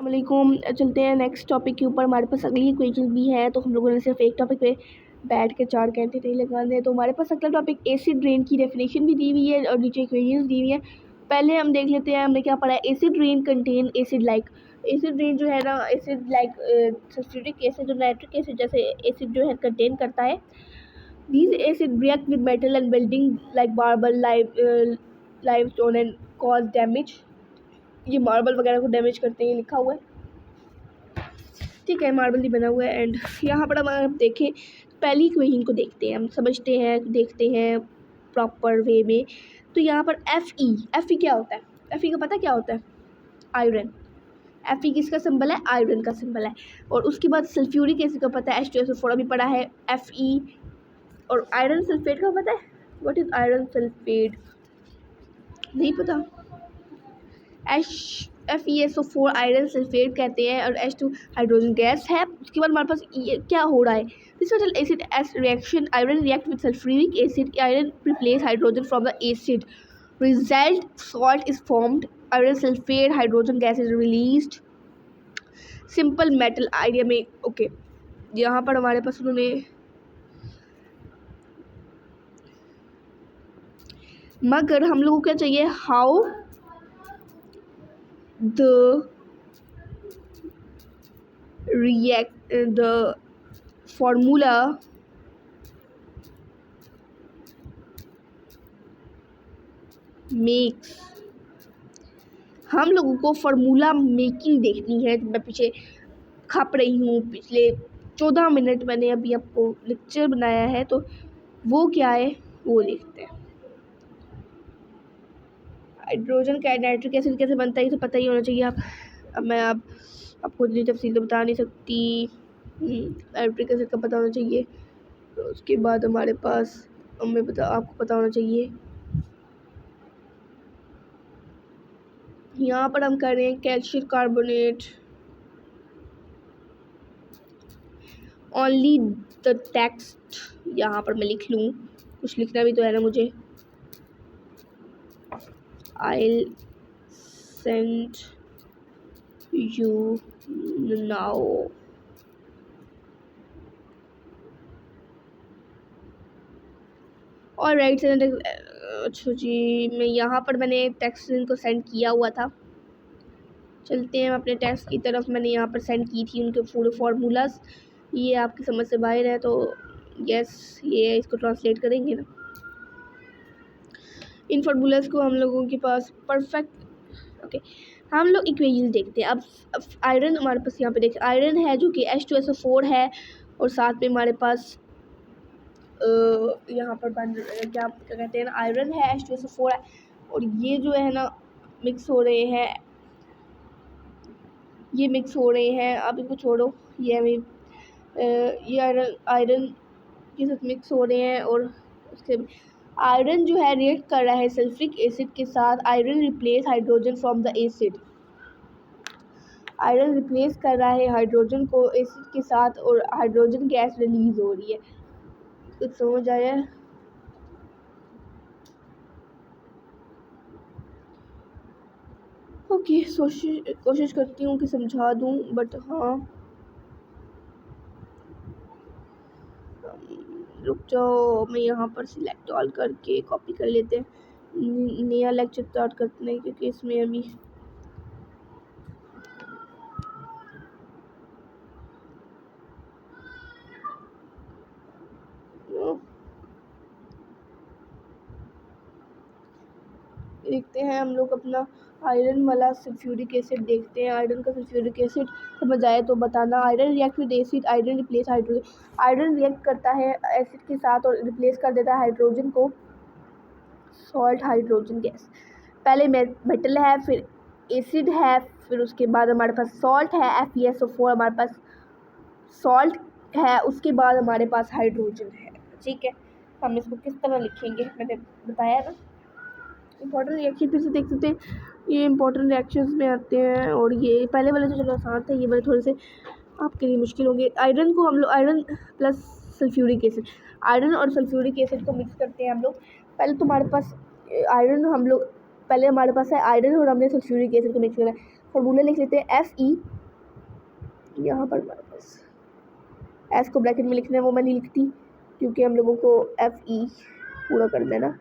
वालेकुम। चलते हैं नेक्स्ट टॉपिक के ऊपर। हमारे पास अगली इक्वेशन भी है, तो हम लोगों ने सिर्फ एक टॉपिक पे बैठ के 4 घंटे नहीं लगाने। तो हमारे पास अगला टॉपिक एसिड रेन की डेफिनेशन भी दी हुई है और नीचे इक्वेशंस दी हुई है। पहले हम देख लेते हैं हमने क्या पढ़ा है। Acid rain contain acid like, acid rain जो है ना एसिड लाइक सल्फ्यूरिक एसिड और नाइट्रिक एसिड जैसे एसिड जो है कंटेन करता है। These acid react with metal and building like marble, limestone and cause damage. ये मार्बल वगैरह को डैमेज करते हैं, लिखा हुआ है, ठीक है, मार्बल ही बना हुआ है। एंड यहाँ पर हम देखें पहली इक्वेशन को देखते हैं, हम समझते हैं, देखते हैं प्रॉपर वे में। तो यहाँ पर एफ ई क्या होता है? एफ ई का पता क्या होता है? आयरन। एफ ई किसका सिंबल है? आयरन का सिंबल है। और उसके बाद सल्फ्यूरिक एसिड का पता है, H2SO4 अभी पढ़ा है, एफ ई। और आयरन सल्फेट का पता है, व्हाट इज आयरन सल्फेट? नहीं पता। FeSO4 आयरन सल्फेट कहते हैं और H2 हाइड्रोजन गैस है। उसके बाद हमारे पास क्या हो रहा है? This metal acid S reaction iron react with sulphuric acid, iron replace hydrogen from the acid, result salt is formed, iron sulphate, hydrogen gas is released. Simple metal idea में okay. यहाँ पर हमारे पास उन्होंने मगर हम लोगों को क्या चाहिए? हाउ the formula makes, हम लोगों को फार्मूला मेकिंग देखनी है। मैं पीछे खप रही हूँ, पिछले 14 मिनट मैंने अभी आपको लेक्चर बनाया है, तो वो क्या है वो देखते हैं। हाइड्रोजन का नाइट्रिक एसिड कैसे बनता है ये तो पता ही होना चाहिए। अब मैं आपको इतनी तफसील तो बता नहीं सकती। नाइट्रिक एसिड का पता होना चाहिए। तो उसके बाद हमारे पास आपको पता होना चाहिए। यहाँ पर हम कर रहे हैं calcium carbonate. Only the text यहाँ पर मैं लिख लूँ, कुछ लिखना भी तो है ना मुझे। I'll send you now. और राइट अच्छा जी, मैं यहाँ पर मैंने टेक्स्ट इनको सेंड किया हुआ था। चलते हैं अपने टेक्स्ट की तरफ। मैंने यहाँ पर सेंड की थी उनके पूरे फार्मूलाज। ये आपकी समझ से बाहर है तो यस, ये इसको ट्रांसलेट करेंगे ना। इन फार्मूलाज को हम लोगों के पास परफेक्ट ओके। हम लोग इक्वेशन देखते हैं। अब आयरन हमारे पास यहाँ पे देखिए, आयरन है जो कि H2SO4 है और साथ में हमारे पास यहाँ पर क्या कहते हैं ना, आयरन है, H2SO4 है, और ये जो है ना मिक्स हो रहे हैं, ये मिक्स हो रहे हैं। अब इनको छोड़ो, ये आयरन के साथ मिक्स हो रहे हैं। और उसके आयरन जो है रिएक्ट कर रहा है सल्फ्यूरिक एसिड के साथ, iron replace hydrogen from the acid, iron replace कर रहा है हाइड्रोजन को एसिड के साथ और हाइड्रोजन गैस रिलीज हो रही है। कुछ समझ आया? ओके, कोशिश करती हूँ कि समझा दूँ, बट हाँ रुक जाओ, मैं यहाँ पर सिलेक्ट ऑल करके कॉपी कर लेते हैं, नया लेक्चर स्टार्ट करते हैं, क्योंकि इसमें अभी देखते हैं हम लोग अपना आयरन वाला सल्फ्यूरिक एसिड देखते हैं। आयरन का सल्फ्यूरिक एसिड समझ आए तो बताना। Iron react with acid, iron replace hydrogen, iron react करता है एसिड के साथ और रिप्लेस कर देता है हाइड्रोजन को, सॉल्ट, हाइड्रोजन गैस। पहले मेटल है, फिर एसिड है, फिर उसके बाद हमारे पास सॉल्ट है, FeSO4 हमारे पास सॉल्ट है, उसके बाद हमारे पास हाइड्रोजन है। ठीक है, हम इसको किस तरह लिखेंगे मैंने बताया ना। इंपॉर्टेंट रिएक्शन फिर से देख सकते हैं, ये इंपॉर्टेंट रिएक्शंस में आते हैं। और ये पहले वाले तो चलो आसान थे, ये वाले थोड़े से आपके लिए मुश्किल होंगे। आयरन को हम लोग iron plus sulphuric acid, iron और सल्फ्यूरिक एसिड को मिक्स करते हैं हम लोग। पहले तो हमारे पास पहले हमारे पास है आयरन और हमने सल्फ्यूरिक एसिड को मिक्स करा है। फॉर्मूला लिख लेते हैं, Fe यहाँ पर हमारे पास एस को ब्रैकेट में लिखना है, वो मैं नहीं लिखती क्योंकि हम लोगों को एफ ई पूरा कर देना।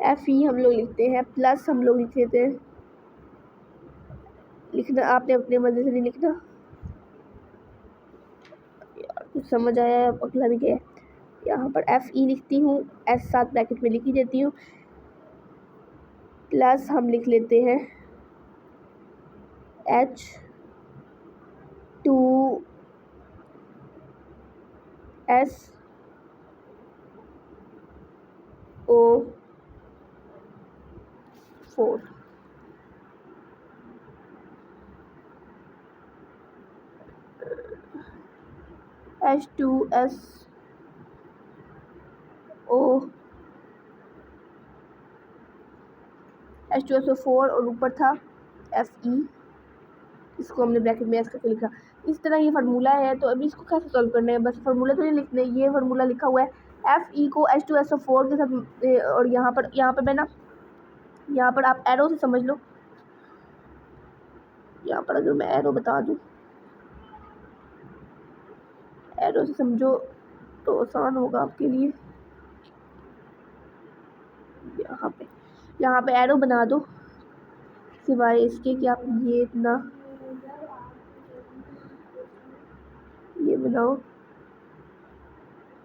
एफ ई हम लोग लिखते हैं, प्लस हम लोग लिख लेते हैं, लिखना आपने अपने मज़े से नहीं लिखना यार, कुछ समझ आया अगला भी क्या है। यहाँ पर एफ ई लिखती हूँ, एस साथ ब्रैकेट में लिखी देती हूँ, प्लस हम लिख लेते हैं H two S O 4 H2SO H2SO4 और ऊपर था Fe, इसको हमने ब्रैकेट में एस करके लिखा। इस तरह ये फार्मूला है। तो अभी इसको कैसे सॉल्व करना है, बस फार्मूला तो नहीं लिखना है, ये फार्मूला लिखा हुआ है Fe को H2SO4 के साथ, और यहाँ पर मैं ना, यहाँ पर आप एरो से समझ लो, यहाँ पर अगर मैं एरो बता दूँ, एरो से समझो तो आसान होगा आपके लिए। यहाँ पे एरो बना दो, सिवाय इसके कि आप ये इतना ये बनाओ,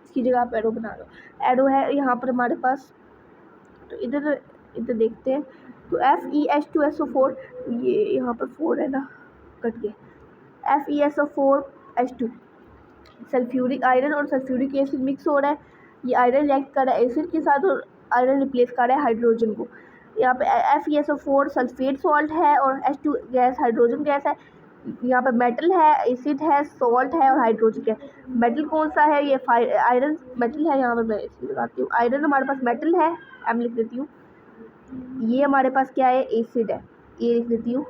इसकी जगह आप एरो बना दो। एरो है यहाँ पर हमारे पास, तो इधर देखते हैं। तो FeH2SO4, ये यहाँ पर 4 है ना, कट गया। FeSO4H2, सल्फ्यूरिक आयरन और सल्फ्यूरिक एसिड मिक्स हो रहा है। ये आयरन रिएक्ट कर रहा है एसिड के साथ और आयरन रिप्लेस कर रहा है हाइड्रोजन को। यहाँ पे FeSO4 सल्फेट सॉल्ट है और H2 गैस हाइड्रोजन गैस है। यहाँ पे मेटल है, एसिड है, सॉल्ट है और हाइड्रोजन है। मेटल कौन सा है, ये आयरन मेटल है। यहाँ पर मैं इसलिए लगाती हूँ, आयरन हमारे पास मेटल है, एम लिख देती हूँ। ये हमारे पास क्या है, एसिड है, ये लिख देती हूँ।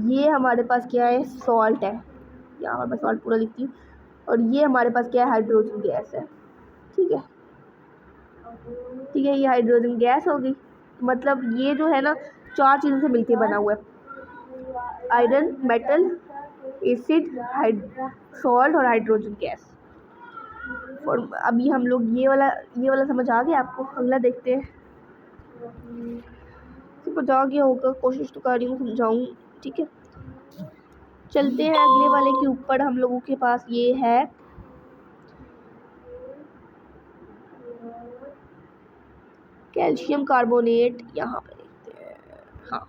ये हमारे पास क्या है, सॉल्ट है, यहाँ पर मैं सॉल्ट पूरा लिखती हूँ। और ये हमारे पास क्या है, हाइड्रोजन गैस है। ठीक है, ये हाइड्रोजन गैस होगी। मतलब ये जो है ना, 4 चीज़ों से मिलके बना हुआ है, आयरन, मेटल, एसिड, सॉल्ट और हाइड्रोजन गैस। और अभी हम लोग ये वाला समझ आ गया आपको। अगला देखते हैं, समझ आ गया होगा, कोशिश तो कर रही हूँ समझाऊँ। ठीक है, चलते हैं अगले वाले के ऊपर। हम लोगों के पास ये है कैल्शियम कार्बोनेट। यहाँ पे देखते हैं, हाँ,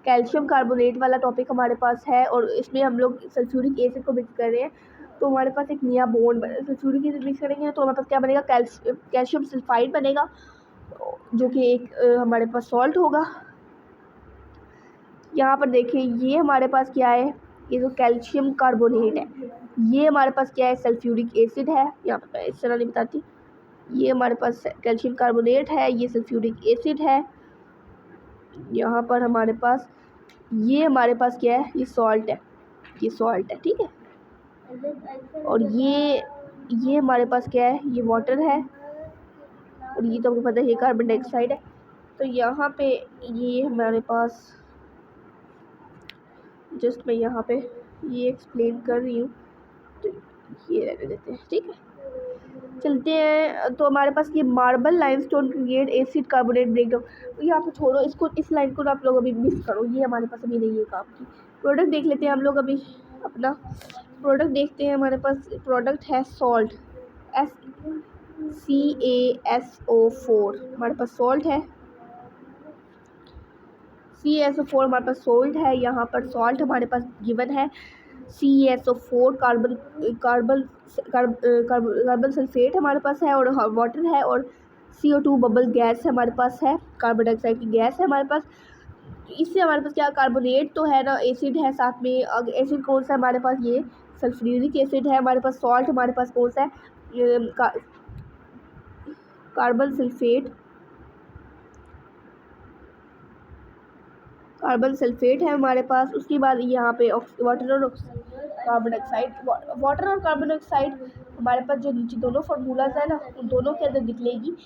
कैल्शियम कार्बोनेट वाला टॉपिक हमारे पास है और इसमें हम लोग सल्फ्यूरिक एसिड को मिक्स कर रहे हैं। तो हमारे पास एक नया बॉन्ड बना, सल्फ्यूरिक एसिड मिक्स करेंगे तो हमारे पास क्या बनेगा, कैल्शियम सल्फाइड बनेगा, जो कि एक हमारे पास सॉल्ट होगा। यहाँ पर देखिए, ये हमारे पास क्या है, ये जो कैल्शियम कार्बोनेट है, ये हमारे पास क्या है, सल्फ्यूरिक एसिड है। यहाँ पर मैं इस तरह नहीं बताती, ये हमारे पास कैल्शियम कार्बोनेट है, ये सल्फ्यूरिक एसिड है। यहाँ पर हमारे पास ये हमारे पास क्या है, ये सॉल्ट है, ये सॉल्ट है। ठीक है, और ये हमारे पास क्या है, ये वाटर है, और ये तो आपको पता है ये कार्बन डाइऑक्साइड है। तो यहाँ पे ये हमारे पास, जस्ट मैं यहाँ पे ये एक्सप्लेन कर रही हूँ, तो ये रहने देते हैं। ठीक है, चलते हैं। तो हमारे पास ये marble limestone create acid carbonate breakdown. तो यहाँ पे छोड़ो इसको, इस लाइन को आप लोग अभी मिस करो, ये हमारे पास अभी नहीं है काम की। प्रोडक्ट देख लेते हैं हम लोग, अभी अपना प्रोडक्ट देखते हैं। हमारे पास प्रोडक्ट है सॉल्ट, CaSO4 हमारे पास सॉल्ट है, CaSO4 हमारे पास सॉल्ट है। यहाँ पर सॉल्ट हमारे पास गिवन है CaSO4 कार्बन सल्फेट हमारे पास है और वाटर है, और CO2 बबल गैस है हमारे पास है, कार्बन डाइऑक्साइड की गैस है हमारे पास। इससे हमारे पास क्या, कार्बोनेट तो है ना, एसिड है साथ में। एसिड कौन सा है हमारे पास, ये सल्फ्यूरिक एसिड है हमारे पास। सॉल्ट हमारे पास कौन सा है, कार्बन सल्फेट है हमारे पास। उसके बाद यहाँ पे वाटर और कार्बन डाइऑक्साइड, वाटर और कार्बन डाइऑक्साइड हमारे पास जो नीचे दोनों फार्मूलाज है ना, उन दोनों के अंदर निकलेगी,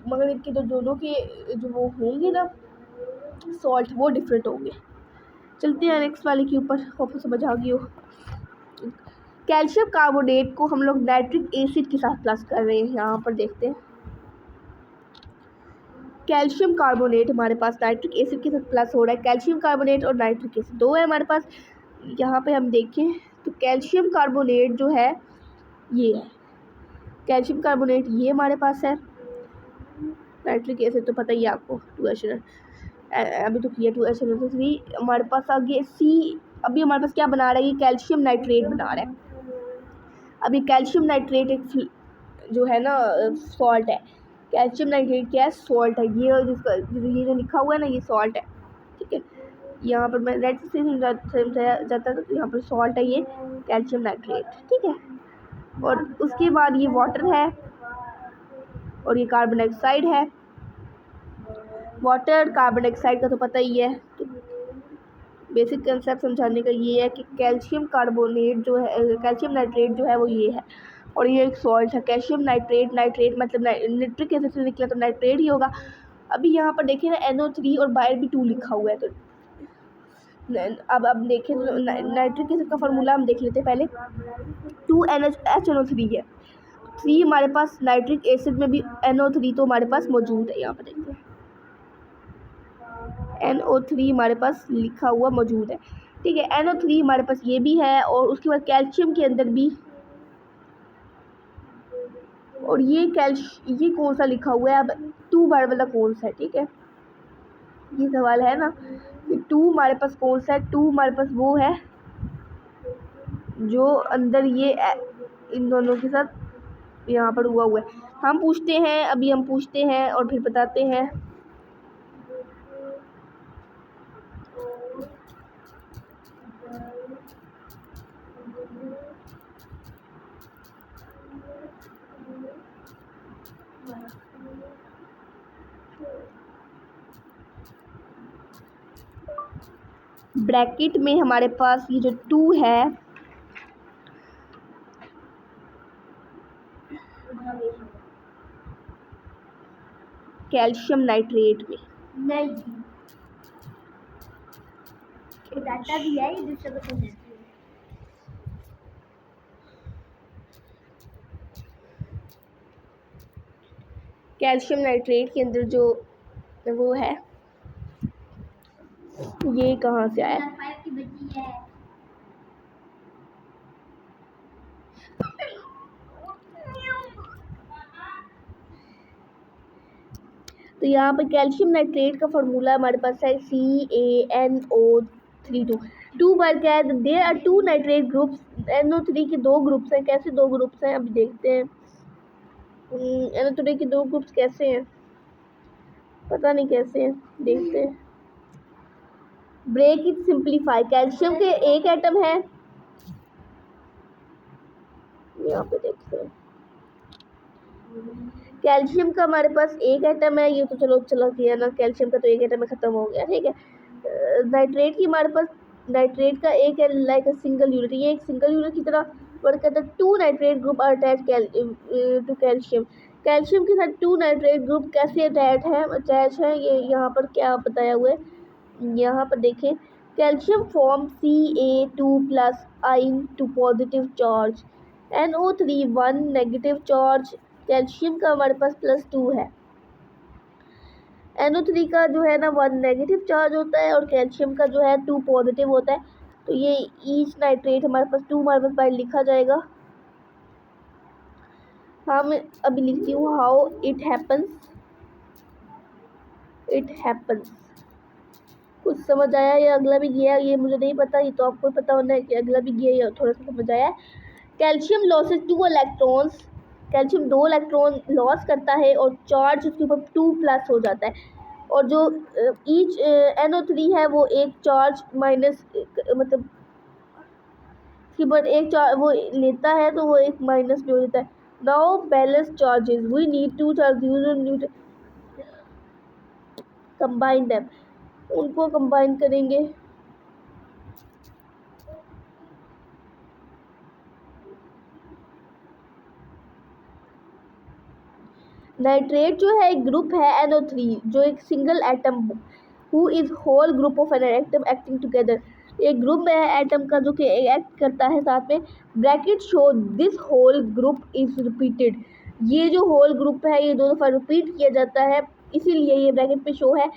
मगर इनके दोनों के जो वो होंगे ना सॉल्ट, वो डिफरेंट होंगे। चलते हैं नेक्स्ट वाले के ऊपर, होप समझ आ गई हो। कैल्शियम कार्बोनेट को हम लोग नाइट्रिक एसिड के साथ प्लस कर रहे हैं। यहाँ पर देखते हैं कैल्शियम कार्बोनेट हमारे पास नाइट्रिक एसिड के साथ प्लस हो रहा है। कैल्शियम कार्बोनेट और नाइट्रिक एसिड दो है हमारे पास। यहाँ पे हम देखें तो कैल्शियम कार्बोनेट जो है ये है, कैल्शियम कार्बोनेट ये हमारे पास है। नाइट्रिक एसिड तो पता ही है आपको 2H, अभी तो किया 2H3 हमारे पास आगे सी। अभी हमारे पास क्या बना रहा है, ये कैल्शियम नाइट्रेट बना रहा है। अभी कैल्शियम नाइट्रेट एक जो है ना सॉल्ट है। कैल्शियम नाइट्रेट क्या है, सॉल्ट है। ये जिसका ये जो लिखा हुआ है ना ये सॉल्ट है, ठीक है। यहाँ पर मैं रेड से समझाया जाता है तो यहाँ पर सॉल्ट है ये कैल्शियम नाइट्रेट, ठीक है। और उसके बाद ये वाटर है और ये कार्बन डाइऑक्साइड है। वाटर कार्बन डाइऑक्साइड का तो पता ही है, तो बेसिक कंसेप्ट समझाने का ये है कि कैल्शियम कार्बोनेट जो है, कैल्शियम नाइट्रेट जो है वो ये है और ये एक सॉल्ट है। कैल्शियम नाइट्रेट, नाइट्रेट मतलब नाइट्रिक एसिड से निकला तो नाइट्रेट ही होगा। अभी यहाँ पर देखिए ना NO3 और बायर भी 2 लिखा हुआ है, तो अब देखें तो नाइट्रिक एसिड का फार्मूला हम देख लेते हैं पहले। 2NH3 है, 3 हमारे पास नाइट्रिक एसिड में भी NO3 तो हमारे पास मौजूद है। यहाँ पर देखते हैं NO3 हमारे पास लिखा हुआ मौजूद है, ठीक है। NO3 हमारे पास ये भी है और उसके बाद कैल्शियम के अंदर भी, और ये कौन सा लिखा हुआ है, अब 2 बार वाला कौन सा है, ठीक है। ये सवाल है ना कि 2 हमारे पास कौन सा है। 2 हमारे पास वो है जो अंदर ये इन दोनों के साथ यहाँ पर हुआ है। हम पूछते हैं, अभी हम पूछते हैं और फिर बताते हैं। ब्रैकेट में हमारे पास ये जो 2 है कैल्शियम नाइट्रेट में नहीं डाटा दिया है दूसरा कैल्शियम नाइट्रेट के अंदर जो वो है ये कहाँ से आया। तो यहाँ पर कैल्शियम नाइट्रेट का फार्मूला हमारे पास है CaNO3। 2 बार क्या है, there are 2 nitrate groups. NO3 के 2 ग्रुप्स हैं। कैसे 2 ग्रुप्स हैं अभी देखते हैं। NO3 के 2 ग्रुप्स कैसे हैं, पता नहीं कैसे हैं, देखते हैं। ब्रेक इट सिंप्लीफाई, कैल्शियम के एक एटम है, यहाँ पे देखते हैं। कैल्शियम का हमारे पास एक एटम है, ये तो चलो चला गया ना, कैल्शियम का तो एक एटम में ख़त्म हो गया, ठीक है। नाइट्रेट की हमारे पास, नाइट्रेट का एक है लाइक अ सिंगल यूनिट, ये एक सिंगल यूनिट की तरह वर्क करता है। 2 nitrate group are attach to calcium. Calcium के साथ 2 नाइट्रेट ग्रुप कैसे अटैच है, ये यहाँ पर क्या बताया हुआ है। यहाँ पर देखें, calcium form Ca2+ ion two positive charge, NO3 1 negative charge. Calcium का हमारे पास +2 है। NO3 का जो है ना 1 नेगेटिव चार्ज होता है और कैल्शियम का जो है 2 पॉजिटिव होता है। तो ये ईच नाइट्रेट हमारे पास 2 हमारे पास बाहर लिखा जाएगा। हाँ मैं अभी लिखती हूँ, हाउ इट हैपन्स। कुछ समझ आया या अगला भी गया, ये मुझे नहीं पता, ये तो आपको पता होना है कि अगला भी गया या थोड़ा सा समझ आया। Calcium losses 2 electrons, calcium 2 electron loss करता है और चार्ज उसके ऊपर 2+ हो जाता है। और जो ईच NO3 है वो एक चार्ज माइनस, मतलब इसके बाद एक चार्ज वो लेता है तो वो एक माइनस भी हो जाता है। Now balance charges, we need to charge combine them, उनको कंबाइन करेंगे। नाइट्रेट जो है एक ग्रुप है NO3 जो एक single atom who is whole group of an atom acting together. एक ग्रुप है एटम का जो कि एक्ट करता है साथ में। Bracket show this whole group is repeated. ये जो होल ग्रुप है ये 2 दफ़ा रिपीट किया जाता है, इसीलिए ये ब्रैकेट पे शो है।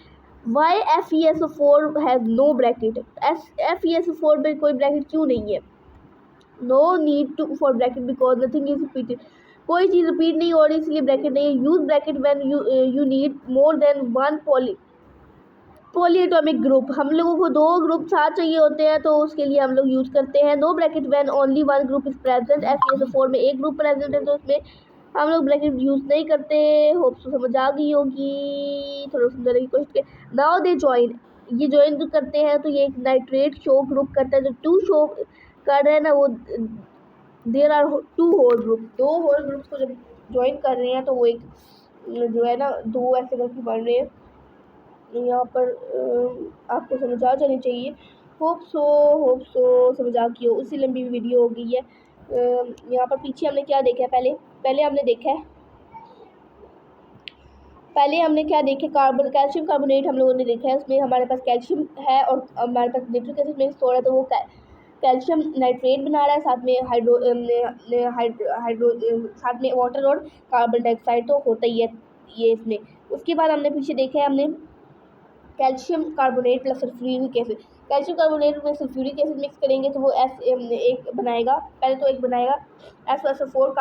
Y FeSO4 has no bracket. FeSO4 में कोई ब्रैकेट क्यों नहीं है? No need to for bracket because nothing is repeated. कोई चीज़ रिपीट नहीं हो रही इसलिए ब्रैकेट नहीं है। Use bracket when you need more than one polyatomic group. हम लोगों को 2 ग्रुप साथ चाहिए होते हैं तो उसके लिए हम लोग यूज़ करते हैं। No bracket when only one group is present. FeSO4 में एक ग्रुप प्रेजेंट है तो उसमें हम लोग ब्रैकेट यूज़ नहीं करते। होप सो समझ आ गई होगी, थोड़ा समझाने की कोशिश करें। नाउ दे ज्वाइन, ये ज्वाइन जो करते हैं तो ये एक नाइट्रेट शो ग्रुप करता है। जो 2 शो कर रहे हैं ना वो there are 2 whole group. 2 whole groups को जब ज्वाइन कर रहे हैं तो वो एक जो है ना 2 ऐसे करके बन रहे हैं। यहाँ पर आपको समझ आ जानी चाहिए। होप सो समझ आ गई हो। उससे लंबी वीडियो हो गई है। यहाँ पर पीछे हमने क्या देखा है, पहले हमने देखा है कार्बन कैल्शियम कार्बोनेट हम लोगों ने देखा है। उसमें हमारे पास कैल्शियम है और हमारे पास नाइट्रिक एसिड मिक्स हो रहा है तो वो कैल्शियम नाइट्रेट बना रहा है, साथ में साथ में वाटर और कार्बन डाइऑक्साइड तो होता ही है ये इसमें। उसके बाद हमने पीछे देखा है हमने calcium carbonate plus sulphuric acid. Calcium carbonate में सल्फ्यूरिक एसिड मिक्स करेंगे तो वो एक बनाएगा, पहले तो एक बनाएगा SO4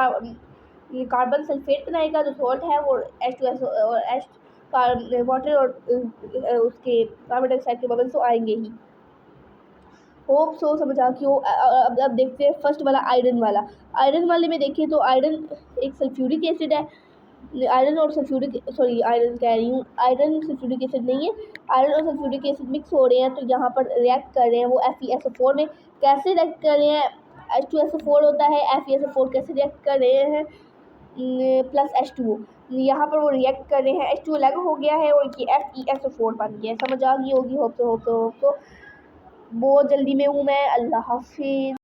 कार्बन सल्फेट बनाएगा। जो सॉल्ट है वो H2SO और वाटर और उसके कार्बन डाइऑक्साइड के बबल्स तो आएंगे ही। होप सो समझ आ गई हो। अब देखते हैं फर्स्ट वाला आयरन वाले में देखें तो आयरन एक सल्फ्यूरिक एसिड है। आयरन सल्फ्यूरिक एसिड नहीं है। आयरन और सल्फ्यूरिक एसिड मिक्स हो रहे हैं तो यहाँ पर रिएक्ट कर रहे हैं वो FeSO4 में। कैसे रिएक्ट कर रहे हैं? H2SO4 होता है, FeSO4 कैसे रिएक्ट कर रहे हैं प्लस H2O। यहाँ पर वो रिएक्ट कर रहे हैं, H2O अलग हो गया है और ये FeSO4 बन गया है। समझ आ गई होगी होप तो बहुत जल्दी में हूँ मैं। अल्लाह हाफिज़।